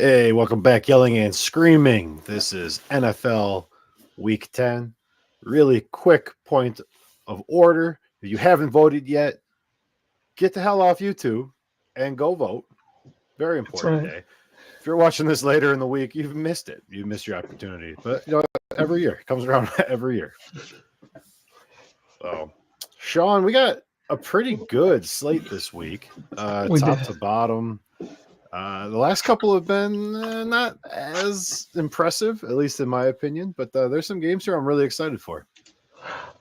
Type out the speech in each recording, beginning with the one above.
Hey, welcome back, Yelling and Screaming. This is NFL Week 10. Really quick point of order. If you haven't voted yet, get the hell off YouTube and go vote. Very That's important right. day. If you're watching this later in the week, you've missed it. You missed your opportunity. But, every year. It comes around every year. So, Sean, we got a pretty good slate this week, We top did. to bottom. The last couple have been not as impressive, at least in my opinion, but there's some games here I'm really excited for.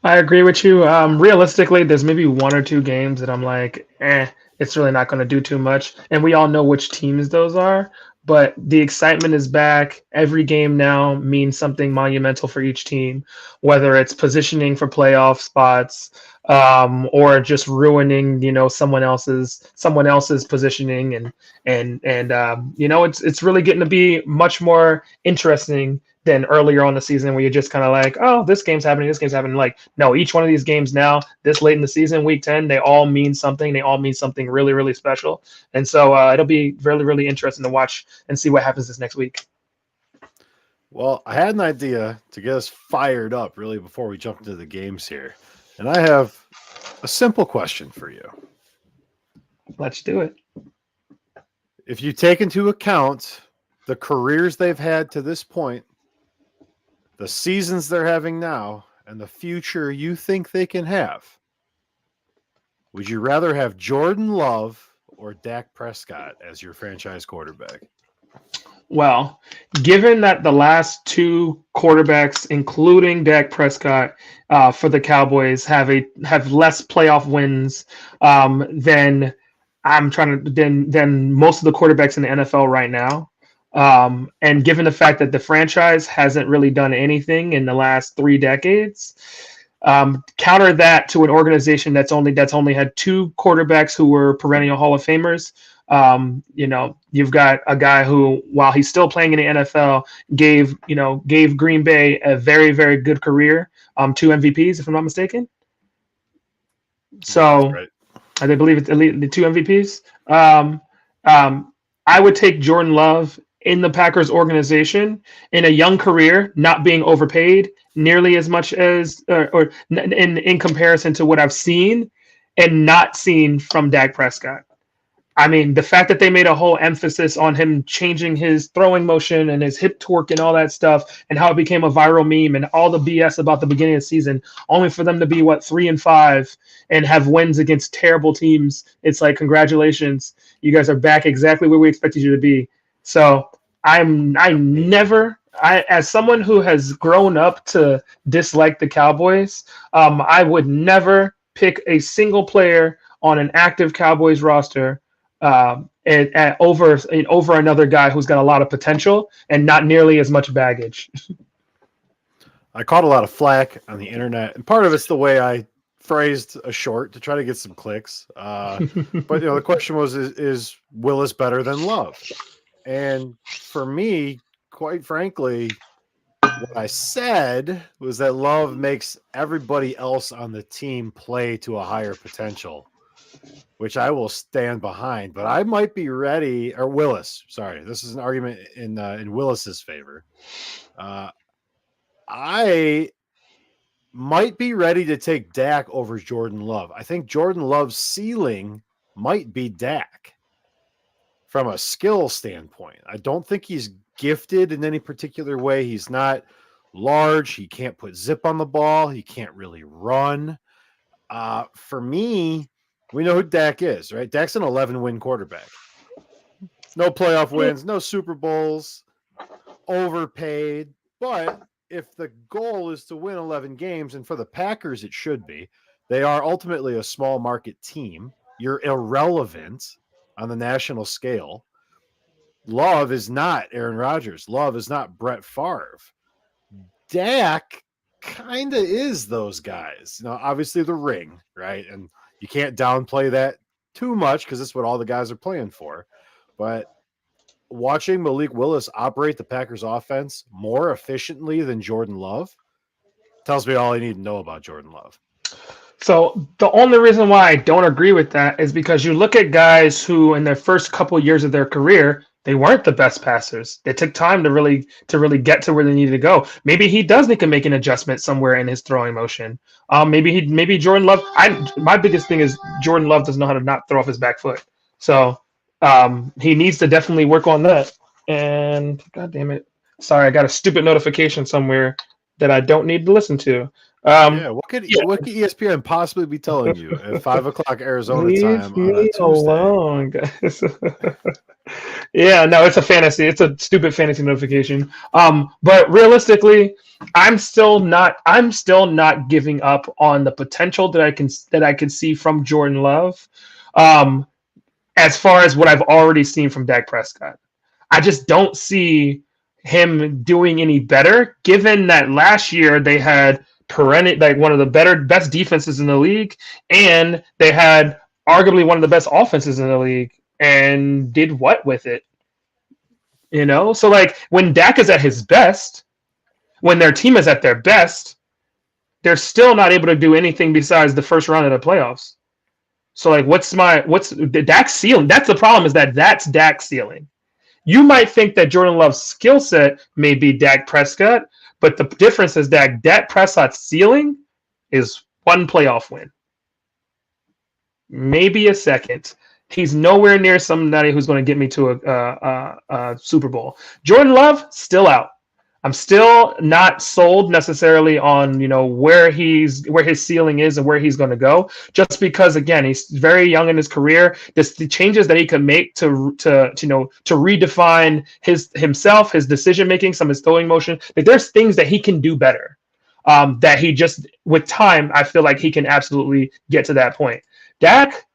I agree with you. Realistically, there's maybe one or two games that I'm like, it's really not going to do too much. And we all know which teams those are. But the excitement is back. Every game now means something monumental for each team, whether it's positioning for playoff spots, or just ruining, someone else's positioning, and it's really getting to be much more interesting than earlier on the season where you're just kind of like, oh, this game's happening. Like, no, each one of these games now, this late in the season, week 10, they all mean something. They all mean something really, really special. And so it'll be really, really interesting to watch and see what happens this next week. Well, I had an idea to get us fired up really before we jump into the games here. And I have a simple question for you. Let's do it. If you take into account the careers they've had to this point, the seasons they're having now, and the future you think they can have, would you rather have Jordan Love or Dak Prescott as your franchise quarterback? Well, given that the last two quarterbacks, including Dak Prescott, for the Cowboys, have less playoff wins than than most of the quarterbacks in the NFL right now. And given the fact that the franchise hasn't really done anything in the last 3 decades, counter that to an organization that's only had two quarterbacks who were perennial Hall of Famers. You've got a guy who, while he's still playing in the NFL, gave Green Bay a very, very good career. 2 MVPs, if I'm not mistaken. So Right. I believe it's the 2 MVPs. I would take Jordan Love in the Packers organization in a young career, not being overpaid nearly as much as, or in comparison to what I've seen and not seen from Dak Prescott. I mean, the fact that they made a whole emphasis on him changing his throwing motion and his hip torque and all that stuff, and how it became a viral meme and all the BS about the beginning of the season, only for them to be 3-5 and have wins against terrible teams. It's like, congratulations, you guys are back exactly where we expected you to be. So as someone who has grown up to dislike the Cowboys, I would never pick a single player on an active Cowboys roster over another guy who's got a lot of potential and not nearly as much baggage. I caught a lot of flack on the internet, and part of it's the way I phrased a short to try to get some clicks. But the question was, is Willis better than Love? And for me, quite frankly, what I said was that Love makes everybody else on the team play to a higher potential, which I will stand behind. But I might be ready, or Willis, sorry, this is an argument in Willis's favor. I might be ready to take Dak over Jordan Love. I think Jordan Love's ceiling might be Dak from a skill standpoint. I don't think he's gifted in any particular way. He's not large. He can't put zip on the ball. He can't really run. For me, we know who Dak is, right? Dak's an 11-win quarterback. No playoff wins, no Super Bowls, overpaid. But if the goal is to win 11 games, and for the Packers it should be, they are ultimately a small market team. You're irrelevant on the national scale. Love is not Aaron Rodgers. Love is not Brett Favre. Dak kind of is those guys. Obviously the ring, right? And you can't downplay that too much because that's what all the guys are playing for. But watching Malik Willis operate the Packers offense more efficiently than Jordan Love tells me all I need to know about Jordan Love. So the only reason why I don't agree with that is because you look at guys who in their first couple years of their career, They weren't the best passers. It took time to really get to where they needed to go. Maybe he does need to make an adjustment somewhere in his throwing motion. Maybe Jordan Love. My biggest thing is Jordan Love doesn't know how to not throw off his back foot. So he needs to definitely work on that. And God damn it, sorry, I got a stupid notification somewhere that I don't need to listen to. What could ESPN possibly be telling you at 5:00 Arizona time on a me Tuesday? alone, guys. Yeah, no, it's a fantasy. It's a stupid fantasy notification. But realistically, I'm still not giving up on the potential that I can see from Jordan Love. As far as what I've already seen from Dak Prescott, I just don't see him doing any better. Given that last year they had one of the best defenses in the league, and they had arguably one of the best offenses in the league, and did what with it? So like when Dak is at his best, when their team is at their best, they're still not able to do anything besides the first round of the playoffs. So like, what's the Dak's ceiling? That's the problem, is that's Dak's ceiling. You might think that Jordan Love's skill set may be Dak Prescott, but the difference is that Dak Prescott's ceiling is one playoff win, maybe a second. He's nowhere near somebody who's going to get me to a Super Bowl. Jordan Love, still out. I'm still not sold necessarily on where his ceiling is and where he's going to go. Just because, again, he's very young in his career. The changes that he can make to redefine himself, his decision making, some of his throwing motion. Like, there's things that he can do better. That he just, with time, I feel like he can absolutely get to that point. Dak,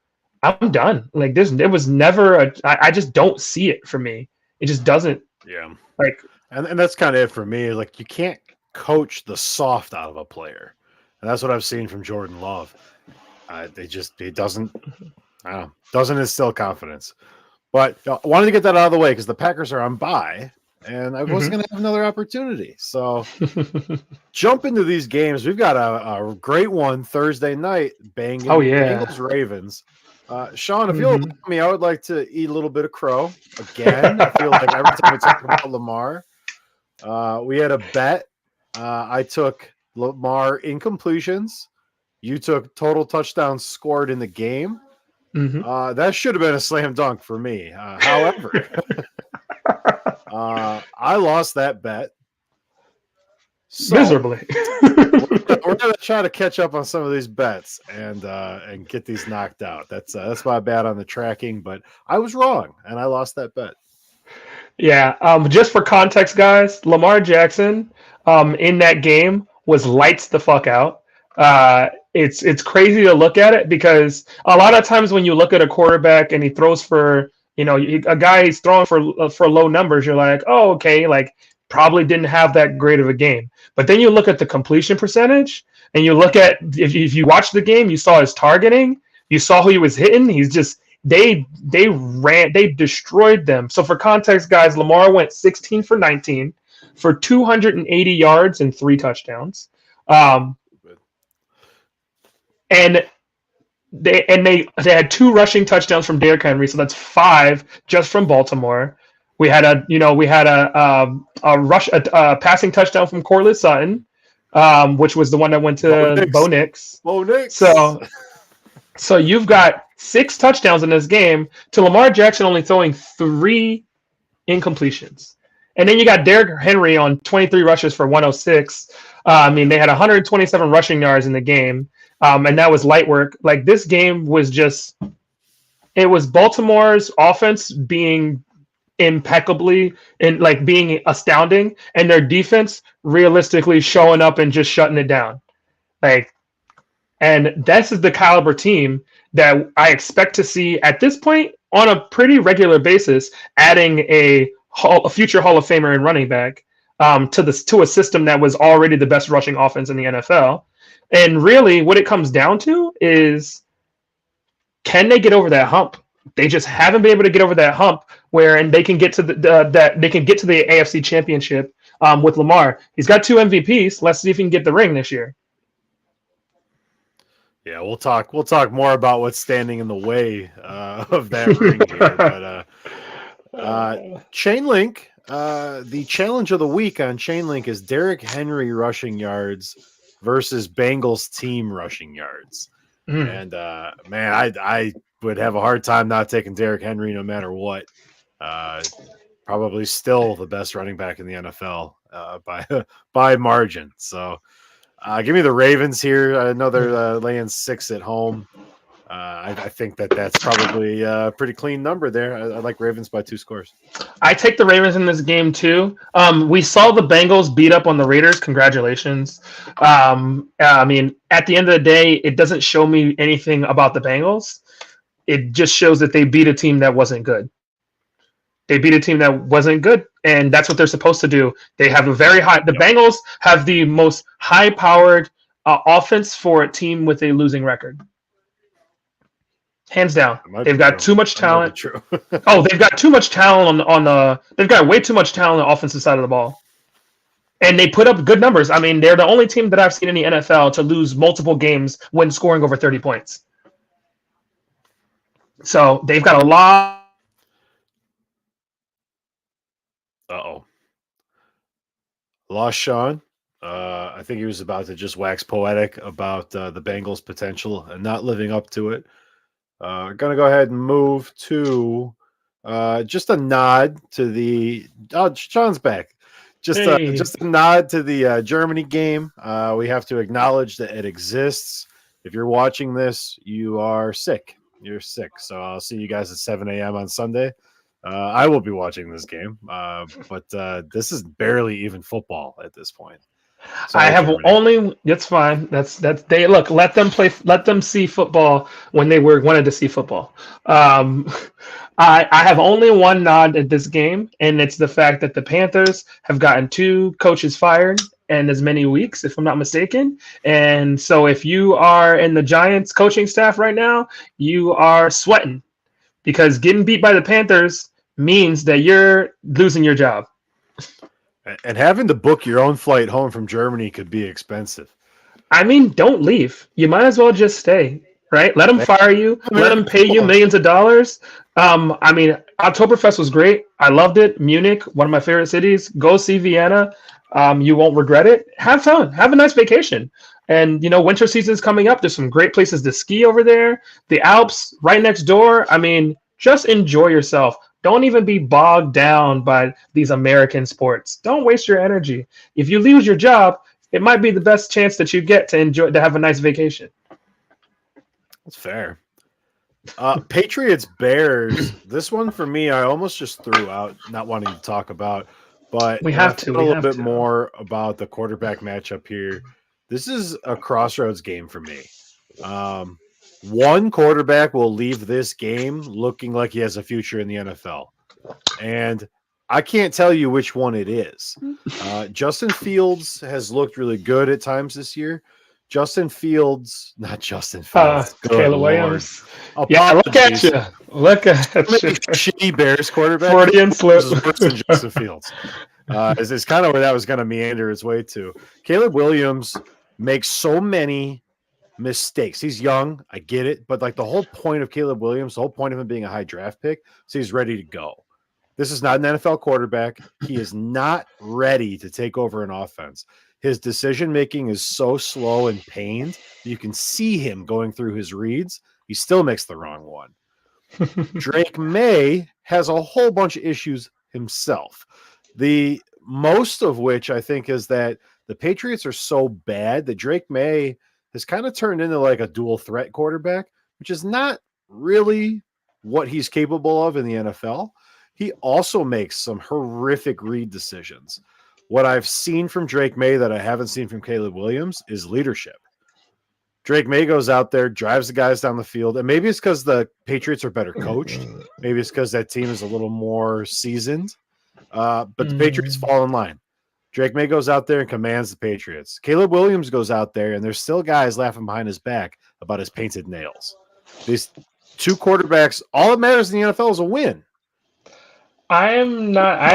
I'm done. Like, it was never I just don't see it for me. It just doesn't. Yeah. Like. And that's kind of it for me. Like, you can't coach the soft out of a player, and that's what I've seen from Jordan Love. He doesn't instill confidence. But I wanted to get that out of the way because the Packers are on bye, and I wasn't going to have another opportunity. So jump into these games. We've got a great one Thursday night. Banging. Oh yeah, Bengals Ravens. Sean, if you'll allow me, I would like to eat a little bit of crow again. I feel like every time we talk about Lamar. We had a bet. I took Lamar incompletions. You took total touchdowns scored in the game. That should have been a slam dunk for me. However, I lost that bet. So, miserably. we're going to try to catch up on some of these bets and get these knocked out. That's my bad on the tracking, but I was wrong, and I lost that bet. Yeah, just for context, guys, Lamar Jackson in that game was lights the fuck out. It's crazy to look at it because a lot of times when you look at a quarterback and he throws for, a guy he's throwing for low numbers, you're like, oh, okay, like probably didn't have that great of a game. But then you look at the completion percentage and you look at, if you watch the game, you saw his targeting, you saw who he was hitting. He's just, they destroyed them. So for context, guys, Lamar went 16 for 19 for 280 yards and 3 touchdowns. And they had 2 rushing touchdowns from Derrick Henry, so that's 5 just from Baltimore. We had a passing touchdown from Cortland Sutton, which was the one that went to Bo Nix. So you've got 6 touchdowns in this game to Lamar Jackson only throwing 3 incompletions. And then you got Derrick Henry on 23 rushes for 106. They had 127 rushing yards in the game, and that was light work. Like, this game was it was Baltimore's offense being impeccably and like being astounding, and their defense realistically showing up and just shutting it down. And this is the caliber team that I expect to see at this point on a pretty regular basis, adding a future Hall of Famer and running back to a system that was already the best rushing offense in the NFL. And really, what it comes down to is, can they get over that hump? They just haven't been able to get over that hump and they can get to the AFC Championship with Lamar. He's got 2 MVPs. Let's see if he can get the ring this year. Yeah, we'll talk more about what's standing in the way of that ring here. But Chainlink, the challenge of the week on Chainlink is Derrick Henry rushing yards versus Bengals team rushing yards. Mm. And man, I would have a hard time not taking Derrick Henry no matter what. Probably still the best running back in the NFL by margin. So give me the Ravens here. I know they're laying 6 at home. I think that's probably a pretty clean number there. I like Ravens by 2 scores. I take the Ravens in this game too. We saw the Bengals beat up on the Raiders. Congratulations. I mean, at the end of the day, it doesn't show me anything about the Bengals. It just shows that they beat a team that wasn't good. They beat a team that wasn't good, and that's what they're supposed to do. They have a very high. The Bengals have the most high-powered offense for a team with a losing record. Hands down, they've got too much talent. They've got too much talent on the. They've got way too much talent on the offensive side of the ball, and they put up good numbers. I mean, they're the only team that I've seen in the NFL to lose multiple games when scoring over 30 points. So they've got a lot. Lost Sean. I think he was about to just wax poetic about the Bengals' potential and not living up to it. Going to go ahead and move to just a nod to the. Oh, Sean's back. Just a nod to the Germany game. We have to acknowledge that it exists. If you're watching this, you are sick. You're sick. So I'll see you guys at 7 a.m. on Sunday. I will be watching this game, but this is barely even football at this point. Sorry, I have Germany. Only. That's fine. That's they look. Let them play. Let them see football when they wanted to see football. I have only one nod at this game, and it's the fact that the Panthers have gotten 2 coaches fired in as many weeks, if I'm not mistaken. And so, if you are in the Giants coaching staff right now, you are sweating because getting beat by the Panthers means that you're losing your job. And having to book your own flight home from Germany could be expensive. I mean, don't leave. You might as well just stay, right? Let them fire you. Let them pay you millions of dollars. I mean, Oktoberfest was great. I loved it. Munich, one of my favorite cities. Go see Vienna. You won't regret it. Have fun. Have a nice vacation. And, winter season's coming up. There's some great places to ski over there. The Alps right next door. I mean, just enjoy yourself. Don't even be bogged down by these American sports. Don't waste your energy. If you lose your job, it might be the best chance that you get to have a nice vacation. That's fair. Patriots Bears. This one for me, I almost just threw out, not wanting to talk about, but we have to a little bit more about the quarterback matchup here. This is a crossroads game for me. One quarterback will leave this game looking like he has a future in the NFL. And I can't tell you which one it is. Justin Fields has looked really good at times this year. Caleb Williams. Yeah, look at you. Look at you. Shitty Bears quarterback. Freudian slip. Worse than Justin Fields. Is kind of where that was going to meander its way to. Caleb Williams makes so many mistakes. He's young, I get it, but like the whole point of Caleb Williams, the whole point of him being a high draft pick, so he's ready to go. This is not an NFL quarterback. He is not ready to take over an offense. His decision making is so slow and pained. You can see him going through his reads. He still makes the wrong one. Drake May has a whole bunch of issues himself. The most of which I think is that the Patriots are so bad that Drake May has kind of turned into like a dual threat quarterback, which is not really what he's capable of in the NFL. He also makes some horrific read decisions. What I've seen from Drake May that I haven't seen from Caleb Williams is leadership. Drake May goes out there, drives the guys down the field, and maybe it's because the Patriots are better coached. Maybe it's because that team is a little more seasoned. But the Patriots fall in line. Drake May goes out there and commands the Patriots. Caleb Williams goes out there, and there's still guys laughing behind his back about his painted nails. These 2 quarterbacks, all that matters in the NFL is a win. I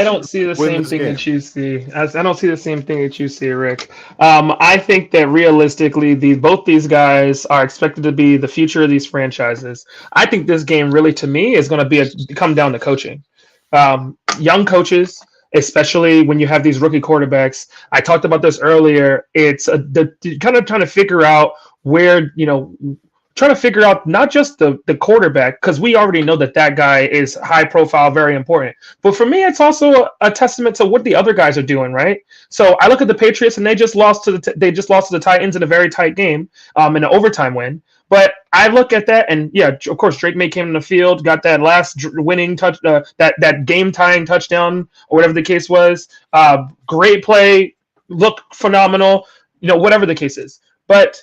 don't see the same thing that you see. I don't see the same thing that you see, Rick. I think that realistically, both these guys are expected to be the future of these franchises. I think this game really, to me, is going to come down to coaching. Young coaches, especially when you have these rookie quarterbacks. I talked about this earlier. It's kind of trying to figure out where, trying to figure out not just the quarterback, because we already know that guy is high profile, very important. But for me, it's also a testament to what the other guys are doing, right? So I look at the Patriots, and they just lost to the Titans in a very tight game, in an overtime win. But I look at that, and yeah, of course, Drake May came in the field, got that last winning touch, that game tying touchdown, or whatever the case was. Great play, look phenomenal, whatever the case is. But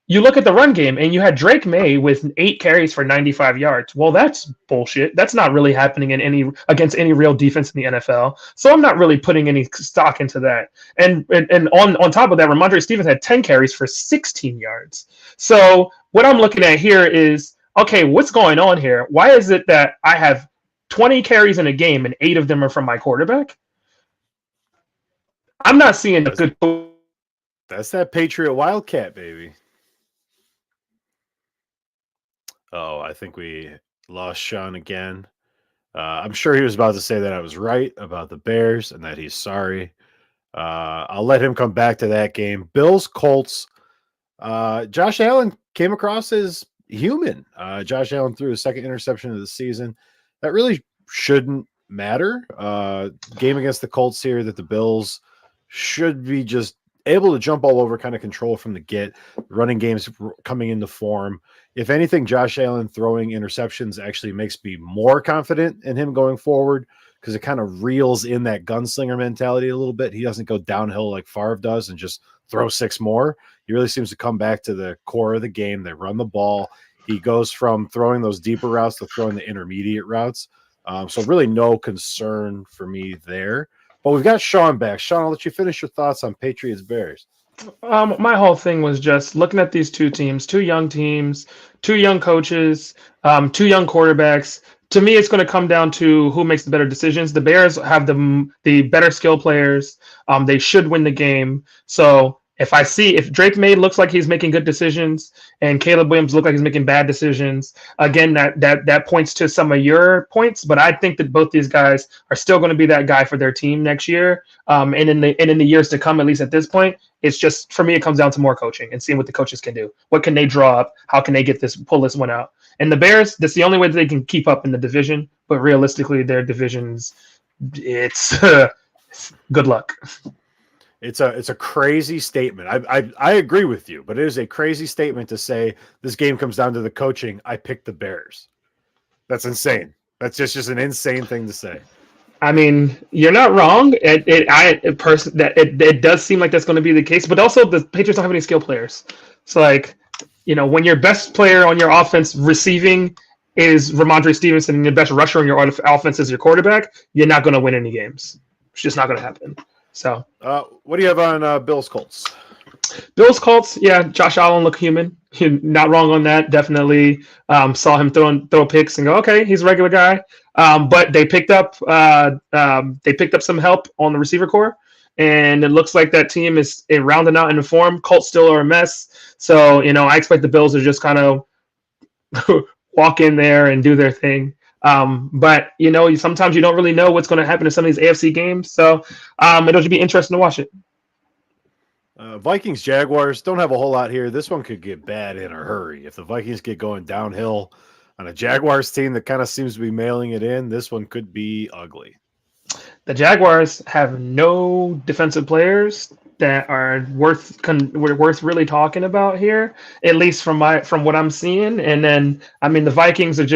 you look at the run game, and you had Drake May with 8 carries for 95 yards. Well, that's bullshit. That's not really happening against any real defense in the NFL. So I'm not really putting any stock into that. And on top of that, Ramondre Stevens had 10 carries for 16 yards. So what I'm looking at here is, okay, what's going on here? Why is it that I have 20 carries in a game and 8 of them are from my quarterback? I'm not seeing a good. That's that Patriot Wildcat, baby. Oh, I think we lost Sean again. I'm sure he was about to say that I was right about the Bears and that he's sorry. I'll let him come back to that game. Bills, Colts. Josh Allen came across as human. Josh Allen threw his second interception of the season. That really shouldn't matter. Game against the Colts here that the Bills should be just able to jump all over, kind of control from the get. Running games coming into form. If anything, Josh Allen throwing interceptions actually makes me more confident in him going forward because it kind of reels in that gunslinger mentality a little bit. He doesn't go downhill like Favre does and just throw 6 more. He really seems to come back to the core of the game. They run the ball. He goes from throwing those deeper routes to throwing the intermediate routes. So really no concern for me there. But we've got Sean back. Sean, I'll let you finish your thoughts on Patriots Bears. My whole thing was just looking at these two teams, 2 young teams, 2 young coaches, 2 young quarterbacks. To me, it's going to come down to who makes the better decisions. The Bears have the better skill players. They should win the game. So if Drake May looks like he's making good decisions and Caleb Williams look like he's making bad decisions, again, that points to some of your points. But I think that both these guys are still going to be that guy for their team next year. And in the years to come, at least at this point, it's just, for me, it comes down to more coaching and seeing what the coaches can do. What can they draw up? How can they pull this one out? And the Bears, that's the only way that they can keep up in the division. But realistically, their divisions, it's good luck. It's a crazy statement. I agree with you, but it is a crazy statement to say this game comes down to the coaching. I picked the Bears. That's insane. That's just an insane thing to say. I mean, you're not wrong. It does seem like that's going to be the case, but also the Patriots don't have any skill players. So, when your best player on your offense receiving is Ramondre Stevenson and your best rusher on your offense is your quarterback, you're not going to win any games. It's just not going to happen. So, what do you have on Bills Colts? Bills Colts, yeah, Josh Allen look human. Not wrong on that. Definitely saw him throw picks and go, okay, he's a regular guy. But they picked up some help on the receiver core, and it looks like that team is rounding out in the form. Colts still are a mess, so I expect the Bills to just kind of walk in there and do their thing. But sometimes you don't really know what's going to happen in some of these AFC games, so it'll just be interesting to watch it. Vikings Jaguars don't have a whole lot here. This one could get bad in a hurry. If the Vikings get going downhill on a Jaguars team that kind of seems to be mailing it in, this one could be ugly. The Jaguars have no defensive players that are worth really talking about here, at least from what I'm seeing. And then, the Vikings are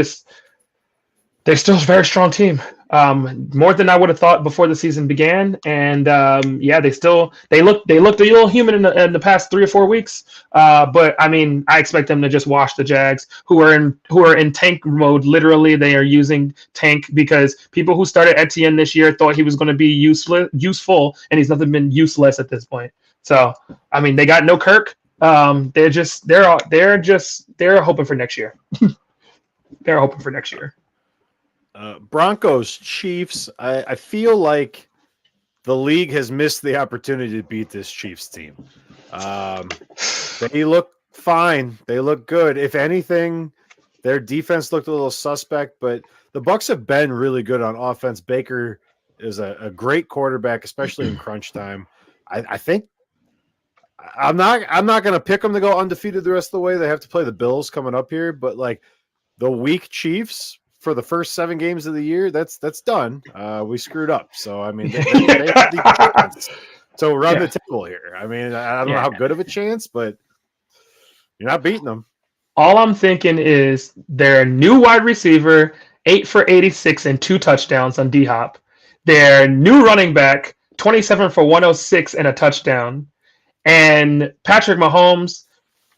they're still a very strong team. More than I would have thought before the season began, and they looked a little human in the past 3 or 4 weeks. But I expect them to just wash the Jags, who are in tank mode. Literally, they are using tank because people who started Etienne this year thought he was going to be useful, and he's nothing been useless at this point. So they got no Kirk. They're hoping for next year. They're hoping for next year. Broncos, Chiefs. I feel like the league has missed the opportunity to beat this Chiefs team. They look fine. They look good. If anything, Their defense looked a little suspect, but the Bucs have been really good on offense. Baker is a great quarterback, especially in crunch time. I think I'm not going to pick them to go undefeated the rest of the way. They have to play the Bills coming up here, but like the weak Chiefs for the first 7 games of the year, that's done. We screwed up, so I mean, they have the chance to run the table here. I mean, I don't know how good of a chance, but you're not beating them. All I'm thinking is their new wide receiver, 8 for 86 and 2 touchdowns on D-Hop. Their new running back, 27 for 106 and a touchdown. And Patrick Mahomes,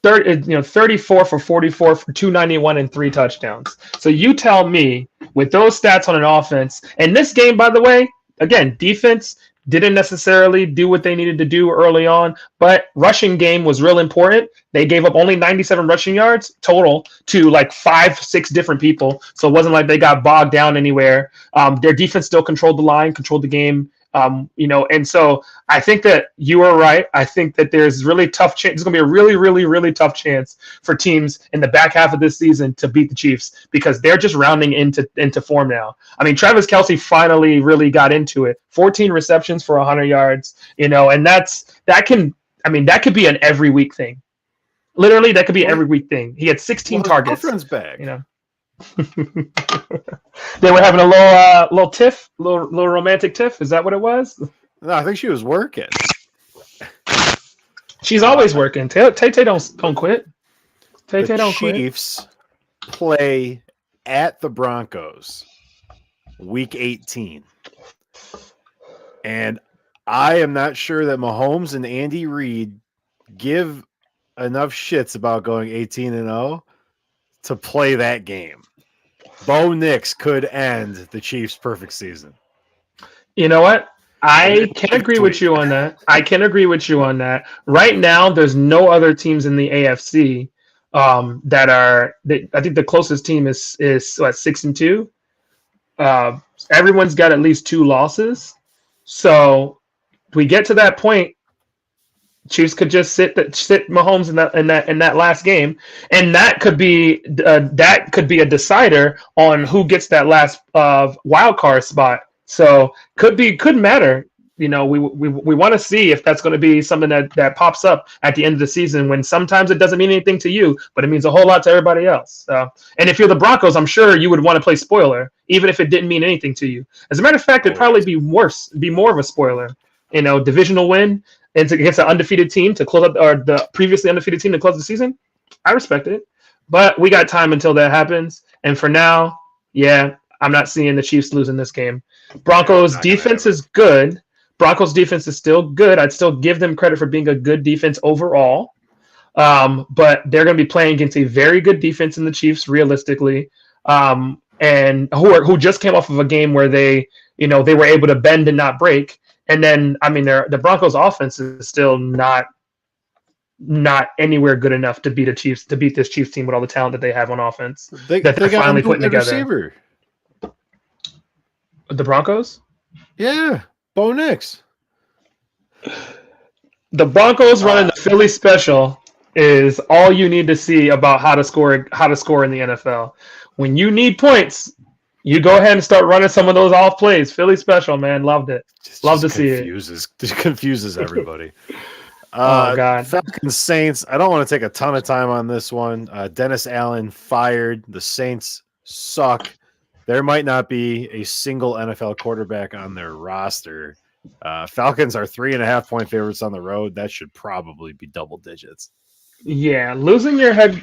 34 for 44 for 291 and 3 touchdowns. So you tell me, with those stats on an offense, and this game, by the way, again, defense didn't necessarily do what they needed to do early on, but rushing game was real important. They gave up only 97 rushing yards total to like 5-6 different people. So it wasn't like they got bogged down anywhere. Their defense still controlled the line, controlled the game. And so I think that you are right. I think that there's really tough chance. It's going to be a really, really, really tough chance for teams in the back half of this season to beat the Chiefs because they're just rounding into form now. I mean, Travis Kelce finally really got into it. 14 receptions for 100 yards, and that could be an every week thing. Literally, that could be an every week thing. He had 16 targets. Girlfriend's back. They were having a little tiff, little romantic tiff. Is that what it was? No, I think she was working. She's always working. Tay don't quit. Tay don't quit. The Chiefs play at the Broncos week 18. And I am not sure that Mahomes and Andy Reid give enough shits about going 18-0 to play that game. Bo Nix could end the Chiefs' perfect season. You know what? I can agree with you on that. Right now, there's no other teams in the AFC that are. I think the closest team is 6-2. Everyone's got at least 2 losses. So we get to that point. Chiefs could just sit Mahomes in that last game, and that could be a decider on who gets that last wild card spot. So could matter. We want to see if that's going to be something that pops up at the end of the season when sometimes it doesn't mean anything to you, but it means a whole lot to everybody else. And if you're the Broncos, I'm sure you would want to play spoiler, even if it didn't mean anything to you. As a matter of fact, it'd probably be more of a spoiler. Divisional win. And against an undefeated team to close up, or the previously undefeated team to close the season, I respect it. But we got time until that happens. And for now, I'm not seeing the Chiefs losing this game. Broncos defense is good. Broncos defense is still good. I'd still give them credit for being a good defense overall. But they're going to be playing against a very good defense in the Chiefs, realistically, and who just came off of a game where they were able to bend and not break. And then, I mean, the Broncos' offense is still not anywhere good enough to beat this Chiefs team with all the talent that they have on offense. They're finally putting together. Receiver. The Broncos? Yeah, Bo Nix. The Broncos running the Philly special is all you need to see about how to score in the NFL. When you need points, you go ahead and start running some of those off plays. Philly special, man. Loved it. Love to see it. It confuses everybody. Oh, God. Falcons Saints. I don't want to take a ton of time on this one. Dennis Allen fired. The Saints suck. There might not be a single NFL quarterback on their roster. Falcons are 3.5-point favorites on the road. That should probably be double digits. Yeah, losing your head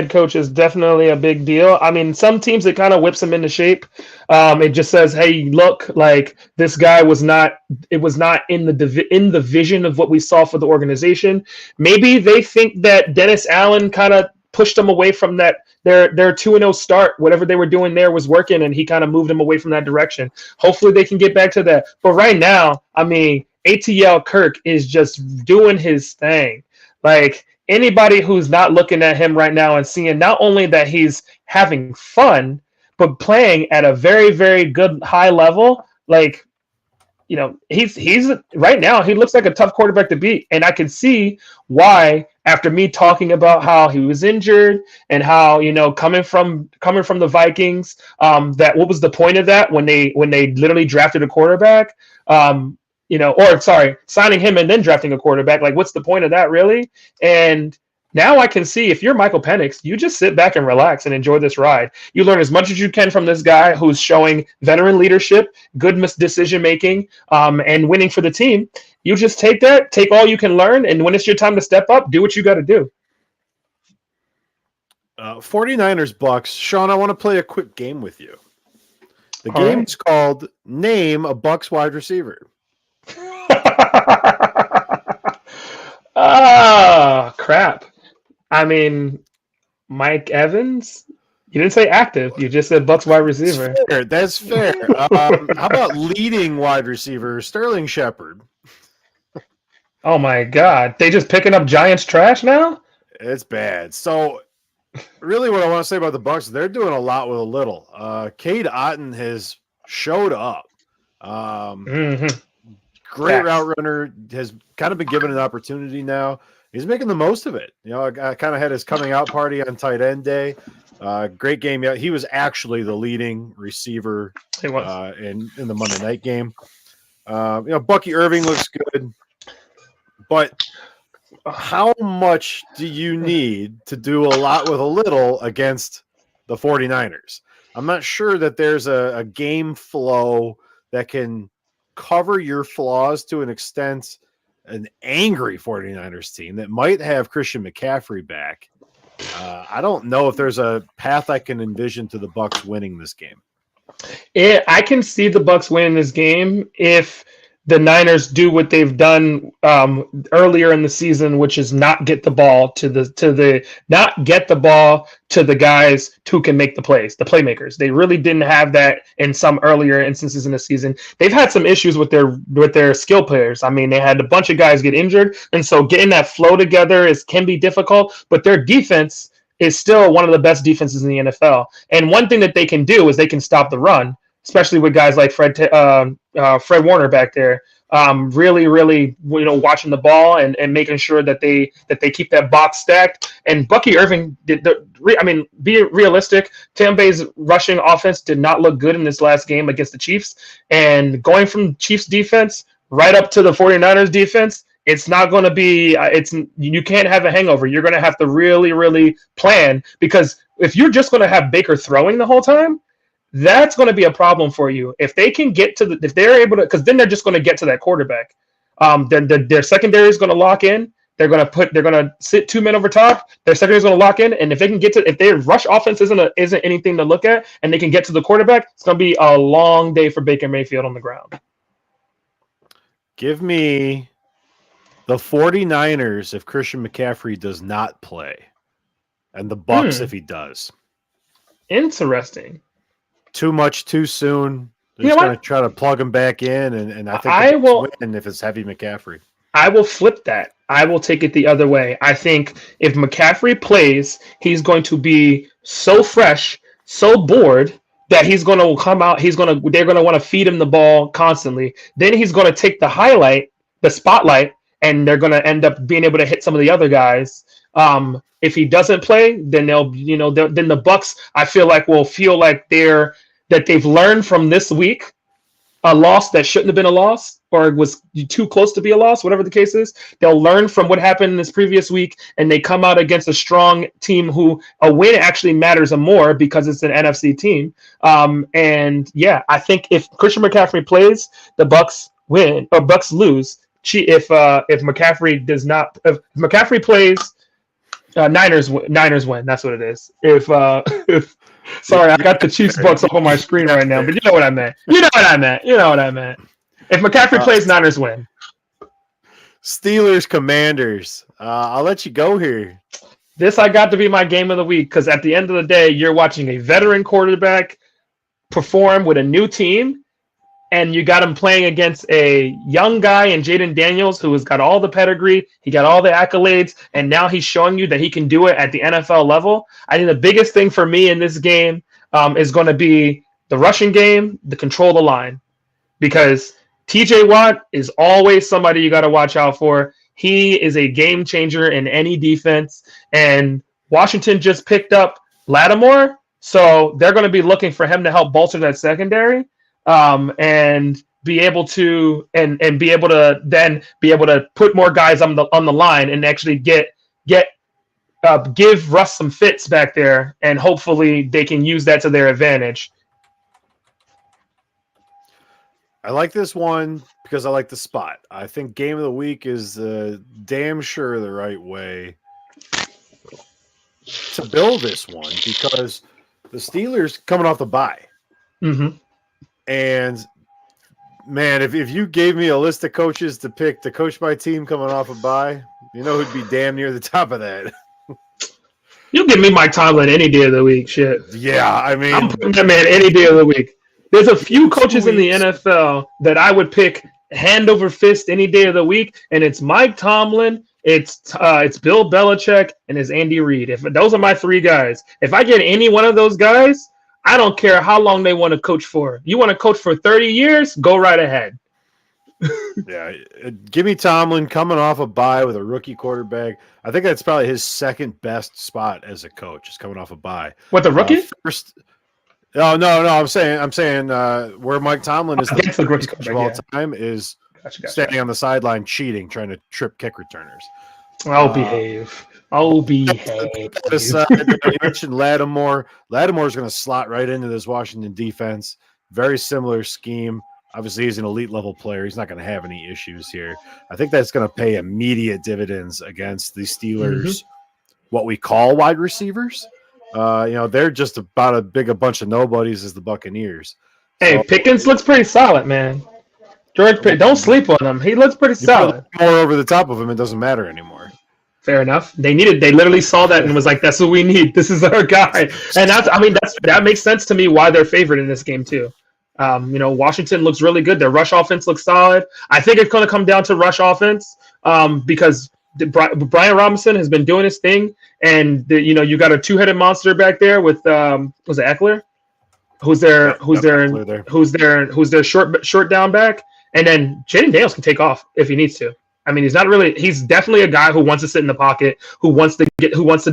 coach is definitely a big deal. I mean, some teams it kind of whips them into shape. It just says, "Hey, look, like this guy was not. It was not in the vision of what we saw for the organization." Maybe they think that Dennis Allen kind of pushed them away from that. Their 2-0 start, whatever they were doing there was working, and he kind of moved them away from that direction. Hopefully, they can get back to that. But right now, I mean, ATL Kirk is just doing his thing. Like anybody who's not looking at him right now and seeing not only that he's having fun, but playing at a very, very good high level, like he's right now he looks like a tough quarterback to beat, and I can see why after me talking about how he was injured and how coming from the Vikings, that what was the point of that when they literally drafted a quarterback, or sorry, signing him and then drafting a quarterback, like what's the point of that really? And now I can see if you're Michael Penix, you just sit back and relax and enjoy this ride. You learn as much as you can from this guy who's showing veteran leadership, good decision making, and winning for the team. You just take all you can learn, and when it's your time to step up, do what you got to do. 49ers Bucks. Sean, I want to play a quick game with you. The All game's called Name a Bucks Wide Receiver. Crap. I mean, Mike Evans? You didn't say active. You just said Bucks wide receiver. That's fair. How about leading wide receiver, Sterling Shepard? Oh, my God. They just picking up Giants trash now? It's bad. So, really what I want to say about the Bucks, they're doing a lot with a little. Cade Otton has showed up. Great route runner, has kind of been given an opportunity now. He's making the most of it. I kind of had his coming out party on tight end day. Great game. Yeah, he was actually the leading receiver in the Monday night game. Bucky Irving looks good, but how much do you need to do a lot with a little against the 49ers? I'm not sure that there's a game flow that can cover your flaws to an extent. An angry 49ers team that might have Christian McCaffrey back. I don't know if there's a path I can envision to the Bucks winning this game. I can see the Bucks winning this game if the Niners do what they've done earlier in the season, which is not get the ball to the guys who can make the plays, the playmakers. They really didn't have that in some earlier instances in the season. They've had some issues with their skill players. I mean, they had a bunch of guys get injured, and so getting that flow together can be difficult. But their defense is still one of the best defenses in the NFL. And one thing that they can do is they can stop the run, especially with guys like Fred Warner back there, really, really, watching the ball and making sure that they keep that box stacked. And Bucky Irving be realistic. Tampa Bay's rushing offense did not look good in this last game against the Chiefs. And going from Chiefs defense right up to the 49ers defense, it's not going to be. You can't have a hangover. You're going to have to really, really plan, because if you're just going to have Baker throwing the whole time, that's going to be a problem for you. If they can get to if they're able to, because then they're just going to get to that quarterback. Then their secondary is going to lock in. They're going to sit two men over top. Their secondary is going to lock in, and if their rush offense isn't anything to look at, and they can get to the quarterback, it's going to be a long day for Baker Mayfield on the ground. Give me the 49ers if Christian McCaffrey does not play, and the Bucks if he does. Interesting. Too much too soon. They're just going to try to plug him back in, and I think I will win if it's heavy McCaffrey. I will flip that. I will take it the other way. I think if McCaffrey plays, he's going to be so fresh, so bored that he's going to come out. They're going to want to feed him the ball constantly. Then he's going to take the spotlight, and they're going to end up being able to hit some of the other guys. If he doesn't play, then then the Bucks, I feel like, will feel like they've learned from this week, a loss that shouldn't have been a loss, or was too close to be a loss, whatever the case is. They'll learn from what happened in this previous week, and they come out against a strong team who a win actually matters more because it's an NFC team. And yeah, I think if Christian McCaffrey plays, the Bucks win or Bucks lose. If McCaffrey does not, if McCaffrey plays, Niners win. That's what it is. If sorry, I got the Chiefs Bucks up on my screen right now, but you know what I meant. If McCaffrey plays, Niners win. Steelers Commanders. I'll let you go here. This I got to be my game of the week, because at the end of the day, you're watching a veteran quarterback perform with a new team, and you got him playing against a young guy in Jaden Daniels who has got all the pedigree, he got all the accolades, and now he's showing you that he can do it at the NFL level. I think the biggest thing for me in this game is going to be the rushing game, the control of the line. Because TJ Watt is always somebody you got to watch out for. He is a game changer in any defense. And Washington just picked up Lattimore, so they're going to be looking for him to help bolster that secondary, and be able to and be able to then be able to put more guys on the line and actually get give Russ some fits back there, and hopefully they can use that to their advantage. I like this one because I like the spot. I think game of the week is damn sure the right way to build this one because the Steelers coming off the bye. Mm-hmm. And man, if you gave me a list of coaches to pick to coach my team coming off a bye, you know who'd be damn near the top of that. You give me Mike Tomlin any day of the week. Shit. Yeah, I mean, I'm putting that man any day of the week. There's a few coaches in the NFL that I would pick hand over fist any day of the week, and it's Mike Tomlin, it's Bill Belichick, and it's Andy Reid. If those are my three guys, if I get any one of those guys, I don't care how long they want to coach for. You want to coach for 30 years? Go right ahead. Yeah, give me Tomlin coming off a bye with a rookie quarterback. I think that's probably his second best spot as a coach, is coming off a bye. What, the rookie? First, no. I'm saying where Mike Tomlin is the rookie coach of all time is standing on the sideline cheating, trying to trip kick returners. Behave. Behave. You mentioned Lattimore. Lattimore's going to slot right into this Washington defense. Very similar scheme. Obviously, he's an elite level player. He's not going to have any issues here. I think that's going to pay immediate dividends against the Steelers, what we call wide receivers. They're just about as big a bunch of nobodies as the Buccaneers. Hey, so, Pickens looks pretty solid, man. Don't sleep on him. He looks pretty solid. More over the top of him, it doesn't matter anymore. Fair enough. They literally saw that and was like, "That's what we need. This is our guy." And that makes sense to me why they're favored in this game too. Washington looks really good. Their rush offense looks solid. I think it's going to come down to rush offense because Brian Robinson has been doing his thing, and you got a two-headed monster back there with was it Eckler, who's their short down back, and then Jaden Daniels can take off if he needs to. I mean, he's definitely a guy who wants to sit in the pocket, who wants to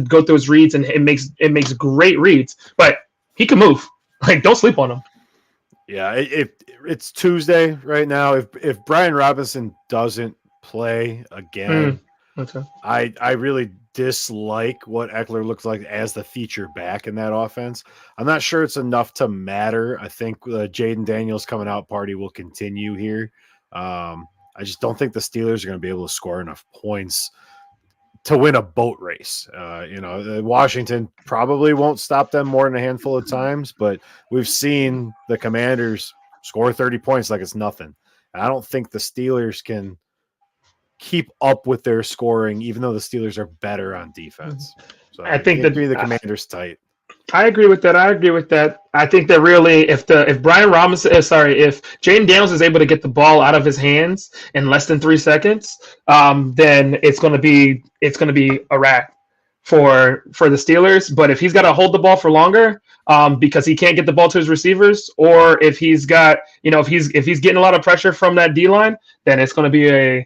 go through his reads, and it makes great reads, but he can move. Like, don't sleep on him. Yeah, it's Tuesday right now. If Brian Robinson doesn't play again, okay. I really dislike what Eckler looks like as the feature back in that offense. I'm not sure it's enough to matter. I think the Jaden Daniels coming out party will continue here. I just don't think the Steelers are going to be able to score enough points to win a boat race. Washington probably won't stop them more than a handful of times, but we've seen the Commanders score 30 points like it's nothing. And I don't think the Steelers can keep up with their scoring, even though the Steelers are better on defense. So I think that the Commanders tight. I agree with that. I think that really, if Jaden Daniels is able to get the ball out of his hands in less than 3 seconds, then it's going to be a wrap for the Steelers. But if he's got to hold the ball for longer, because he can't get the ball to his receivers, or if he's got, if he's getting a lot of pressure from that D line, then it's going to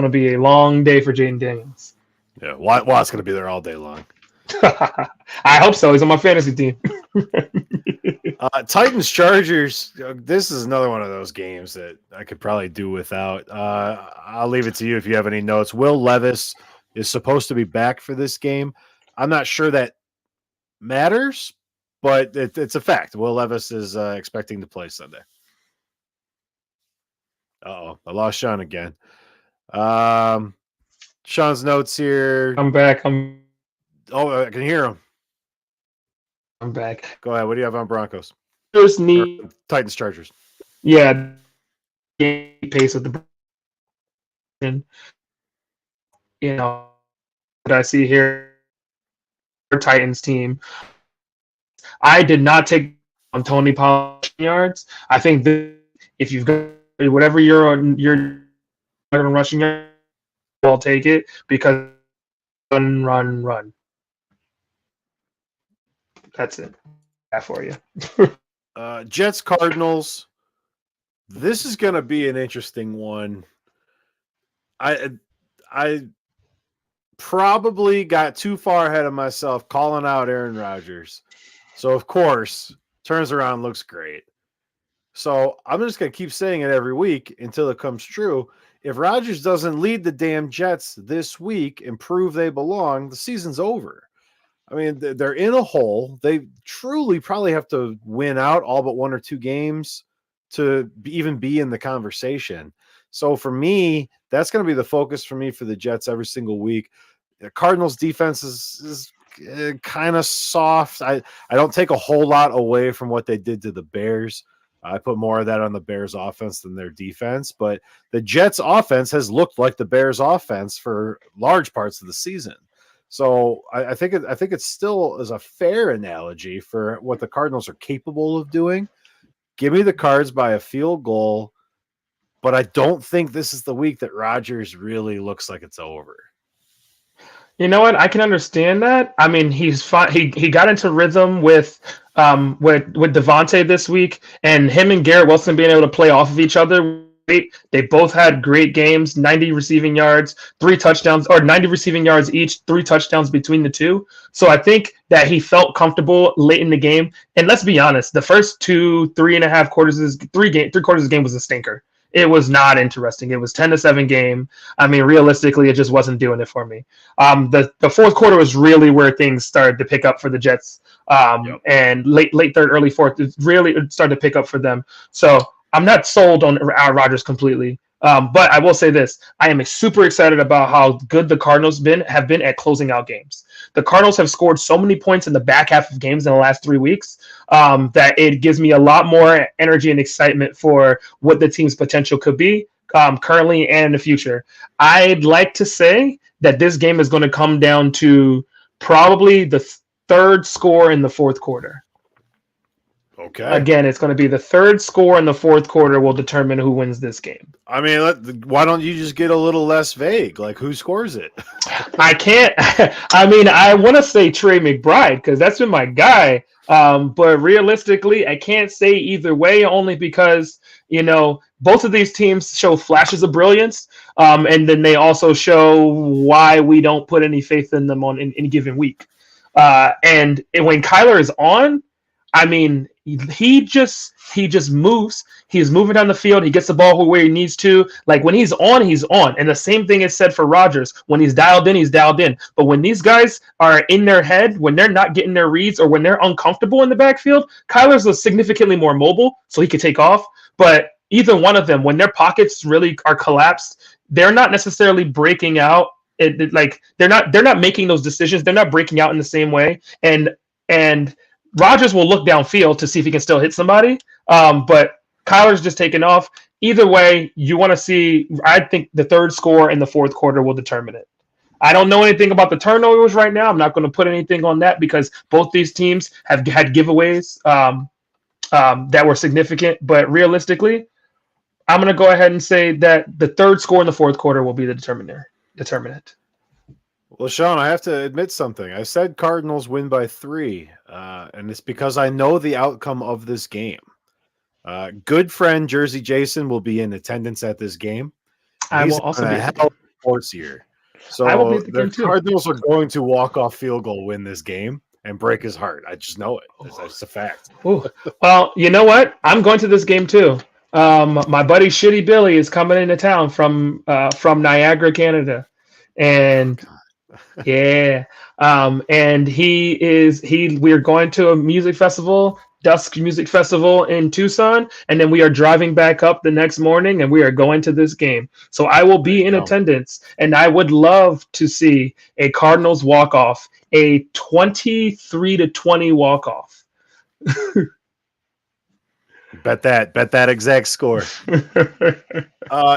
be a long day for Jaden Daniels. Yeah, Watt's going to be there all day long. I hope so. He's on my fantasy team. Titans Chargers. This is another one of those games that I could probably do without. I'll leave it to you if you have any notes. Will Levis is supposed to be back for this game. I'm not sure that matters, but it's a fact. Will Levis is expecting to play Sunday. I lost Sean again. Sean's notes here. I'm back. I can hear him. I'm back. Go ahead. What do you have on Broncos? Just need Titans Chargers. Yeah, pace of the. That I see here, Titans team. I did not take on Tony Pollard yards. I think that if you've got whatever you're rushing yards, I'll take it because run. That's it. That for you. Jets Cardinals. This is going to be an interesting one. I probably got too far ahead of myself calling out Aaron Rodgers. So, of course, turns around, looks great. So, I'm just going to keep saying it every week until it comes true. If Rodgers doesn't lead the damn Jets this week and prove they belong, the season's over. I mean, they're in a hole. They truly probably have to win out all but one or two games to even be in the conversation. So for me, that's going to be the focus for me for the Jets every single week. The Cardinals defense is kind of soft. I don't take a whole lot away from what they did to the Bears. I put more of that on the Bears offense than their defense, but the Jets offense has looked like the Bears offense for large parts of the season. So I think it still is a fair analogy for what the Cardinals are capable of doing. Give me the Cards by a field goal, but I don't think this is the week that Rodgers really looks like it's over. You know what? I can understand that. I mean, he's fine. He got into rhythm with Devontae this week, and him and Garrett Wilson being able to play off of each other. They both had great games, 90 receiving yards, 3 touchdowns, or 90 receiving yards each, 3 touchdowns between the two. So I think that he felt comfortable late in the game. And let's be honest, the first 3.5 quarters, three quarters of the game was a stinker. It was not interesting. It was 10-7 game. I mean, realistically, it just wasn't doing it for me. The fourth quarter was really where things started to pick up for the Jets. And late third, early fourth, it really started to pick up for them. So I'm not sold on Rodgers completely. But I will say this. I am super excited about how good the Cardinals have been at closing out games. The Cardinals have scored so many points in the back half of games in the last 3 weeks that it gives me a lot more energy and excitement for what the team's potential could be currently and in the future. I'd like to say that this game is going to come down to probably the third score in the fourth quarter. Okay. Again, it's going to be the third score in the fourth quarter will determine who wins this game. I mean, why don't you just get a little less vague? Like, who scores it? I can't. I mean, I want to say Trey McBride because that's been my guy. But realistically, I can't say either way, only because, both of these teams show flashes of brilliance. And then they also show why we don't put any faith in them on in any given week. And when Kyler is on, I mean, he just moves. He's moving down the field. He gets the ball where he needs to. Like when he's on, he's on. And the same thing is said for Rodgers. When he's dialed in, he's dialed in. But when these guys are in their head, when they're not getting their reads or when they're uncomfortable in the backfield, Kyler's significantly more mobile, so he could take off. But either one of them, when their pockets really are collapsed, they're not necessarily breaking out. They're not making those decisions. They're not breaking out in the same way. And Rodgers will look downfield to see if he can still hit somebody, but Kyler's just taking off. Either way, you want to see. I think the third score in the fourth quarter will determine it. I don't know anything about the turnovers right now. I'm not going to put anything on that because both these teams have had giveaways that were significant. But realistically, I'm going to go ahead and say that the third score in the fourth quarter will be the determinant. Well, Sean, I have to admit something. I said Cardinals win by 3, and it's because I know the outcome of this game. Good friend Jersey Jason will be in attendance at this game. I will also be hell sports here. So the Cardinals are going to walk off field goal win this game and break his heart. I just know it. That's a fact. Ooh. Well, you know what? I'm going to this game too. My buddy Shitty Billy is coming into town from Niagara, Canada, and. Yeah. And we're going to a music festival, Dusk Music Festival in Tucson, and then we are driving back up the next morning and we are going to this game. So I will be in attendance, and I would love to see a Cardinals walk-off, a 23-20 walk-off. Bet that exact score.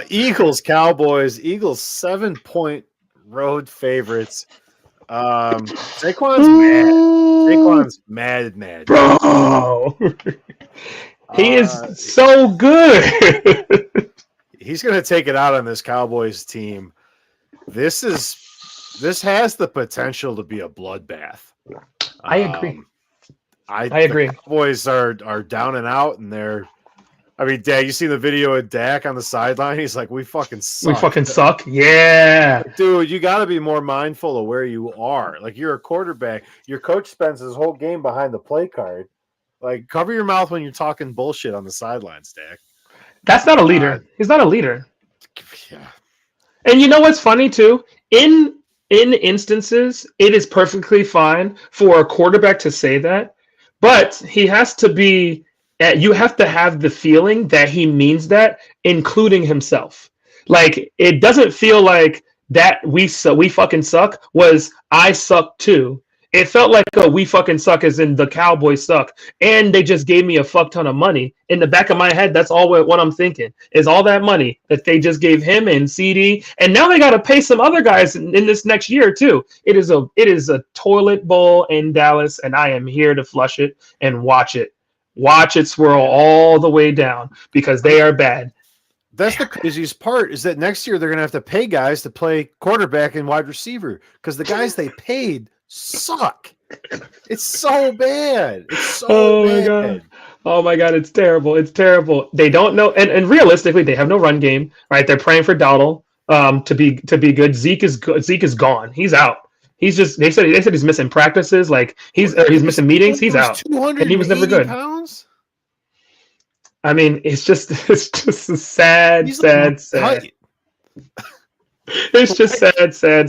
Eagles, Cowboys, Eagles 7-point road favorites. Saquon's mad. Bro. He is so good. He's going to take it out on this Cowboys team. This has the potential to be a bloodbath. I agree. I agree. The Cowboys are down and out, and they're I mean, Dad, you see the video of Dak on the sideline? He's like, we fucking We suck. fucking suck. Yeah. Dude, you got to be more mindful of where you are. Like, you're a quarterback. Your coach spends his whole game behind the play card. Like, cover your mouth when you're talking bullshit on the sidelines, Dak. That's not a leader. He's not a leader. Yeah. And you know what's funny too? In instances, it is perfectly fine for a quarterback to say that, but he has to be. You have to have the feeling that he means that, including himself. Like it doesn't feel like that we fucking suck was I suck too. It felt like a we fucking suck as in the Cowboys suck, and they just gave me a fuck ton of money. In the back of my head, that's all what I'm thinking is all that money that they just gave him and CD, and now they got to pay some other guys in this next year too. It is a toilet bowl in Dallas, and I am here to flush it and watch it swirl all the way down because they are bad. That's the craziest part is that next year they're going to have to pay guys to play quarterback and wide receiver because the guys they paid suck. It's so bad. It's so bad. Oh my god, it's terrible. It's terrible. They don't know, and realistically, they have no run game. Right? They're praying for Dowdle to be good. Zeke is gone. He's out. He's just they said he's missing practices. Like he's missing meetings. He's out, and he was never good. Pounds? I mean, it's just a sad. It's just